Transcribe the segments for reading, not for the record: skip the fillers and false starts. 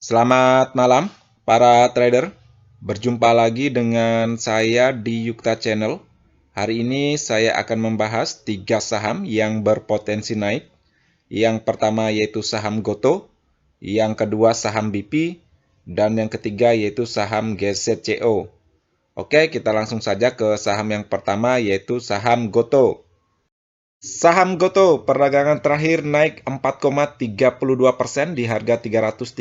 Selamat malam, para trader. Berjumpa lagi dengan saya di Yukta Channel. Hari ini saya akan membahas 3 saham yang berpotensi naik. Yang pertama yaitu saham Goto, yang kedua saham BP, dan yang ketiga yaitu saham GZCO. Oke, kita langsung saja ke saham yang pertama yaitu saham Goto. Saham Goto perdagangan terakhir naik 4,32% di harga 338.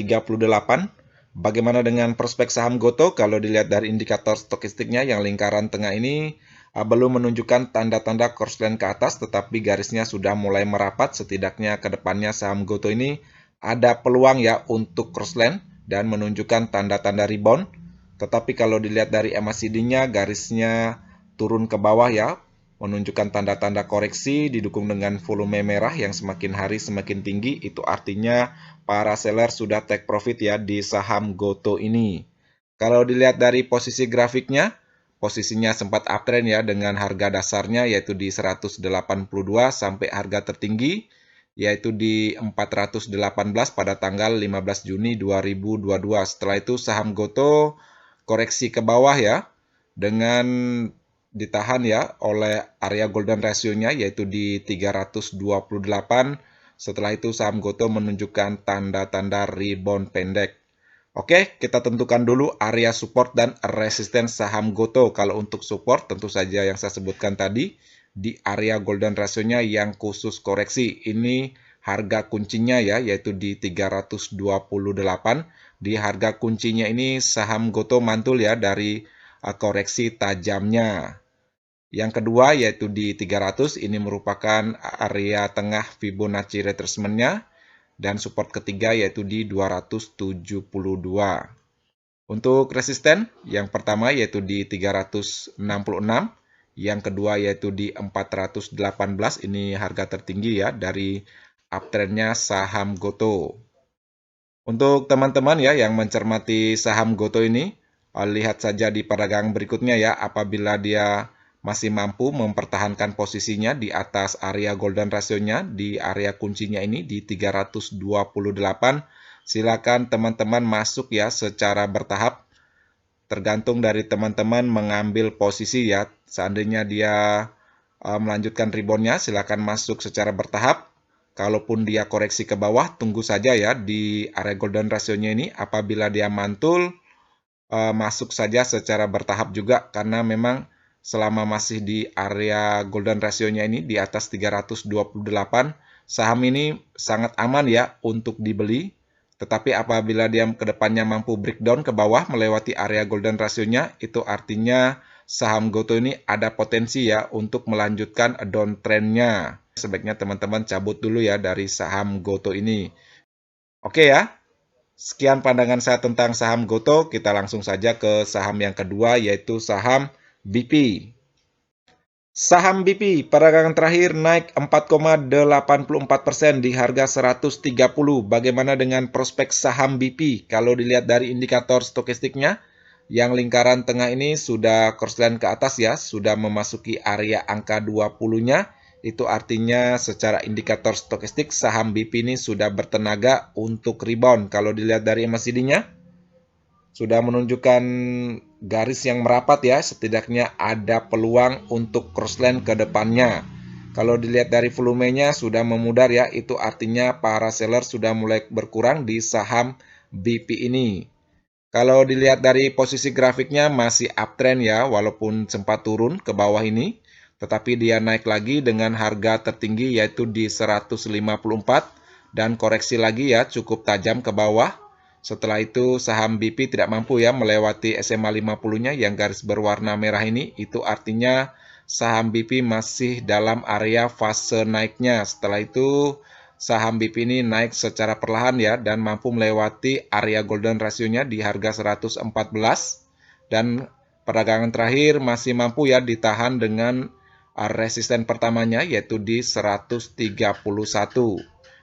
Bagaimana dengan prospek saham Goto? Kalau dilihat dari indikator stokastiknya yang lingkaran tengah ini belum menunjukkan tanda-tanda crossline ke atas, tetapi garisnya sudah mulai merapat. Setidaknya ke depannya saham Goto ini ada peluang ya untuk crossline dan menunjukkan tanda-tanda rebound. Tetapi kalau dilihat dari MACD-nya, garisnya turun ke bawah ya, menunjukkan tanda-tanda koreksi didukung dengan volume merah yang semakin hari semakin tinggi. Itu artinya para seller sudah take profit ya di saham Goto ini. Kalau dilihat dari posisi grafiknya, posisinya sempat uptrend ya dengan harga dasarnya yaitu di 182 sampai harga tertinggi yaitu di 418 pada tanggal 15 Juni 2022. Setelah itu saham Goto koreksi ke bawah ya dengan ditahan ya oleh area golden ratio-nya yaitu di 328. Setelah itu saham Goto menunjukkan tanda-tanda rebound pendek. Oke, kita tentukan dulu area support dan resisten saham Goto. Kalau untuk support tentu saja yang saya sebutkan tadi di area golden ratio-nya yang khusus koreksi. Ini harga kuncinya ya yaitu di 328. Di harga kuncinya ini saham Goto mantul ya dari koreksi tajamnya. Yang kedua yaitu di 300, ini merupakan area tengah Fibonacci retracement-nya. Dan support ketiga yaitu di 272. Untuk resisten, yang pertama yaitu di 366, yang kedua yaitu di 418, ini harga tertinggi ya dari uptrend-nya saham Goto. Untuk teman-teman ya yang mencermati saham Goto ini, lihat saja di perdagangan berikutnya ya, apabila dia masih mampu mempertahankan posisinya di atas area golden ratio-nya, di area kuncinya ini di 328, silakan teman-teman masuk ya secara bertahap. Tergantung dari teman-teman mengambil posisi ya. Seandainya dia melanjutkan reboundnya, silakan masuk secara bertahap. Kalaupun dia koreksi ke bawah, tunggu saja ya di area golden ratio-nya ini. Apabila dia mantul, masuk saja secara bertahap juga. Karena memang selama masih di area golden ratio-nya ini di atas 328, saham ini sangat aman ya untuk dibeli. Tetapi apabila dia ke depannya mampu breakdown ke bawah melewati area golden ratio-nya, itu artinya saham Goto ini ada potensi ya untuk melanjutkan downtrend-nya. Sebaiknya teman-teman cabut dulu ya dari saham Goto ini. Oke ya, sekian pandangan saya tentang saham Goto. Kita langsung saja ke saham yang kedua yaitu saham BP. Saham BP perdagangan terakhir naik 4,84% di harga 130. Bagaimana dengan prospek saham BP? Kalau dilihat dari indikator stokastiknya, yang lingkaran tengah ini sudah crossline ke atas ya, sudah memasuki area angka 20-nya. Itu artinya secara indikator stokastik saham BP ini sudah bertenaga untuk rebound. Kalau dilihat dari MACD-nya, sudah menunjukkan garis yang merapat ya, setidaknya ada peluang untuk crossline ke depannya. Kalau dilihat dari volumenya sudah memudar ya, itu artinya para seller sudah mulai berkurang di saham BP ini. Kalau dilihat dari posisi grafiknya masih uptrend ya, walaupun sempat turun ke bawah ini, tetapi dia naik lagi dengan harga tertinggi yaitu di 154 dan koreksi lagi ya, cukup tajam ke bawah. Setelah itu saham BP tidak mampu ya melewati SMA 50-nya yang garis berwarna merah ini. Itu artinya saham BP masih dalam area fase naiknya. Setelah itu saham BP ini naik secara perlahan ya dan mampu melewati area golden ratio-nya di harga 114. Dan perdagangan terakhir masih mampu ya ditahan dengan resisten pertamanya yaitu di 131.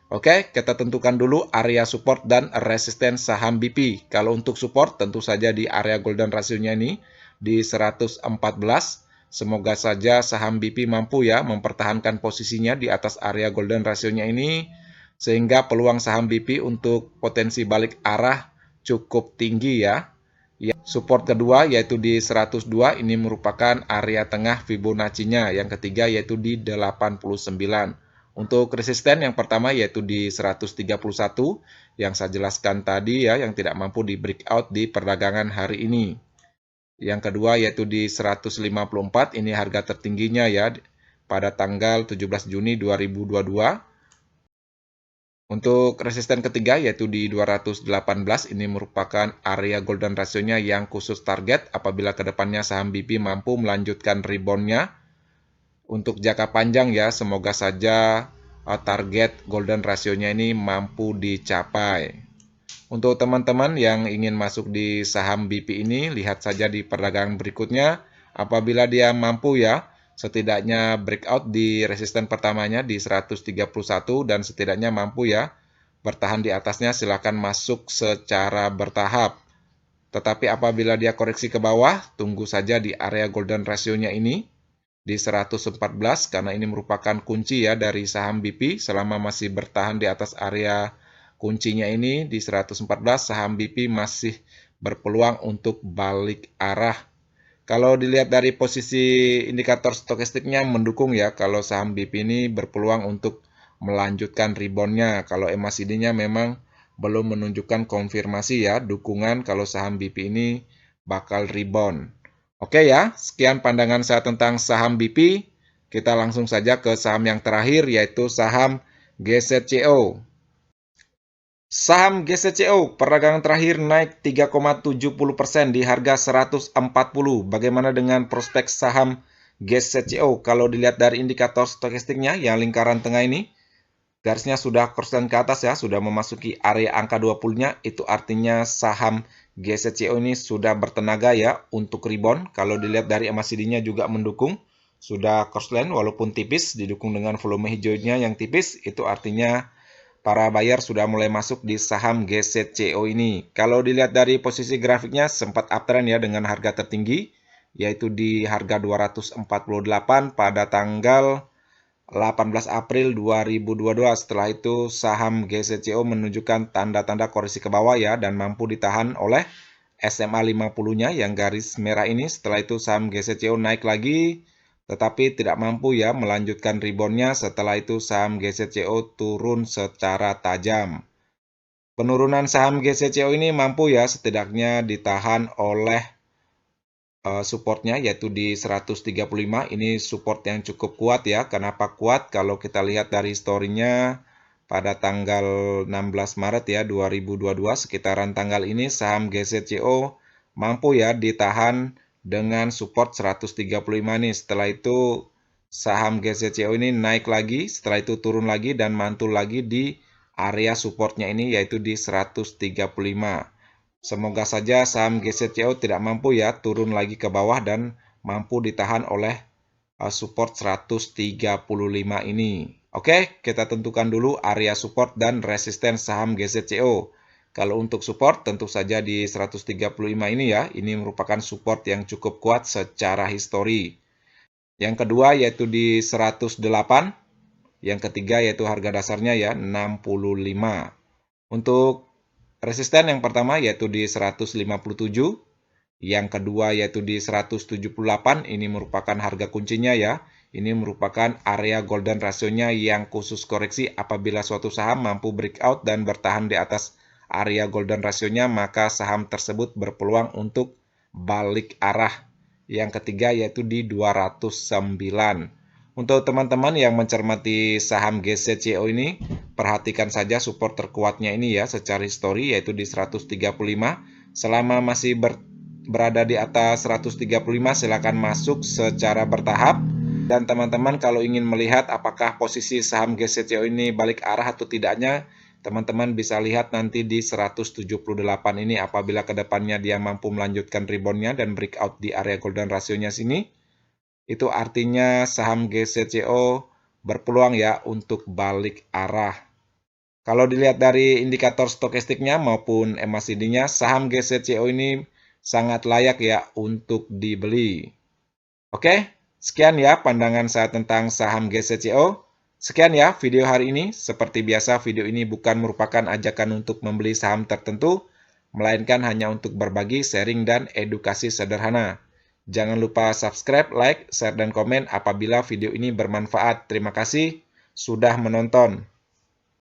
Oke, kita tentukan dulu area support dan resisten saham BP. Kalau untuk support tentu saja di area golden ratio-nya ini di 114. Semoga saja saham BP mampu ya mempertahankan posisinya di atas area golden ratio-nya ini sehingga peluang saham BP untuk potensi balik arah cukup tinggi ya. Support kedua yaitu di 102, ini merupakan area tengah Fibonacci-nya. Yang ketiga yaitu di 89. Untuk resisten yang pertama yaitu di 131 yang saya jelaskan tadi ya, yang tidak mampu di breakout di perdagangan hari ini. Yang kedua yaitu di 154, ini harga tertingginya ya pada tanggal 17 Juni 2022. Untuk resisten ketiga yaitu di 218, ini merupakan area golden ratio-nya yang khusus target apabila kedepannya saham BP mampu melanjutkan rebound-nya. Untuk jangka panjang ya, semoga saja target golden ratio-nya ini mampu dicapai. Untuk teman-teman yang ingin masuk di saham BP ini, lihat saja di perdagangan berikutnya. Apabila dia mampu ya, setidaknya breakout di resisten pertamanya di 131 dan setidaknya mampu ya bertahan di atasnya, silakan masuk secara bertahap. Tetapi apabila dia koreksi ke bawah, tunggu saja di area golden ratio-nya ini di 114 karena ini merupakan kunci ya dari saham BP. Selama masih bertahan di atas area kuncinya ini di 114, saham BP masih berpeluang untuk balik arah. Kalau dilihat dari posisi indikator stokastiknya mendukung ya, kalau saham BP ini berpeluang untuk melanjutkan rebound-nya. Kalau MACD-nya memang belum menunjukkan konfirmasi ya, dukungan kalau saham BP ini bakal rebound. Oke ya, sekian pandangan saya tentang saham BP. Kita langsung saja ke saham yang terakhir yaitu saham GZCO. Saham GZCO perdagangan terakhir naik 3,70% di harga 140. Bagaimana dengan prospek saham GZCO? Kalau dilihat dari indikator stokastiknya yang lingkaran tengah ini, garisnya sudah konstan ke atas ya, sudah memasuki area angka 20-nya. Itu artinya saham GZCO ini sudah bertenaga ya untuk rebound. Kalau dilihat dari MACD-nya juga mendukung, sudah crossline walaupun tipis, didukung dengan volume hijaunya yang tipis. Itu artinya para buyer sudah mulai masuk di saham GZCO ini. Kalau dilihat dari posisi grafiknya sempat uptrend ya dengan harga tertinggi, yaitu di harga 248 pada tanggal 18 April 2022. Setelah itu saham GZCO menunjukkan tanda-tanda koreksi ke bawah ya dan mampu ditahan oleh SMA 50-nya yang garis merah ini. Setelah itu saham GZCO naik lagi tetapi tidak mampu ya melanjutkan rebound-nya. Setelah itu saham GZCO turun secara tajam. Penurunan saham GZCO ini mampu ya setidaknya ditahan oleh supportnya yaitu di 135. Ini support yang cukup kuat ya. Kenapa kuat? Kalau kita lihat dari historinya pada tanggal 16 Maret ya 2022, sekitaran tanggal ini saham GZCO mampu ya ditahan dengan support 135 nih. Setelah itu saham GZCO ini naik lagi, setelah itu turun lagi dan mantul lagi di area supportnya ini yaitu di 135. Semoga saja saham GZCO tidak mampu ya turun lagi ke bawah dan mampu ditahan oleh support 135 ini. Oke, kita tentukan dulu area support dan resisten saham GZCO. Kalau untuk support tentu saja di 135 ini ya, ini merupakan support yang cukup kuat secara histori. Yang kedua yaitu di 108, yang ketiga yaitu harga dasarnya ya 65. Untuk resisten yang pertama yaitu di 157, yang kedua yaitu di 178, ini merupakan harga kuncinya ya. Ini merupakan area golden ratio-nya yang khusus koreksi apabila suatu saham mampu breakout dan bertahan di atas area golden ratio-nya, maka saham tersebut berpeluang untuk balik arah. Yang ketiga yaitu di 209. Untuk teman-teman yang mencermati saham GZCO ini, perhatikan saja support terkuatnya ini ya secara histori yaitu di 135. Selama masih berada di atas 135, silakan masuk secara bertahap. Dan teman-teman kalau ingin melihat apakah posisi saham GZCO ini balik arah atau tidaknya, teman-teman bisa lihat nanti di 178 ini apabila kedepannya dia mampu melanjutkan rebound-nya dan breakout di area golden ratio-nya sini. Itu artinya saham GZCO berpeluang ya untuk balik arah. Kalau dilihat dari indikator stokastiknya maupun MACD-nya, saham GZCO ini sangat layak ya untuk dibeli. Oke, sekian ya pandangan saya tentang saham GZCO. Sekian ya video hari ini. Seperti biasa video ini bukan merupakan ajakan untuk membeli saham tertentu. melainkan hanya untuk berbagi, sharing, dan edukasi sederhana. Jangan lupa subscribe, like, share, dan komen apabila video ini bermanfaat. Terima kasih sudah menonton.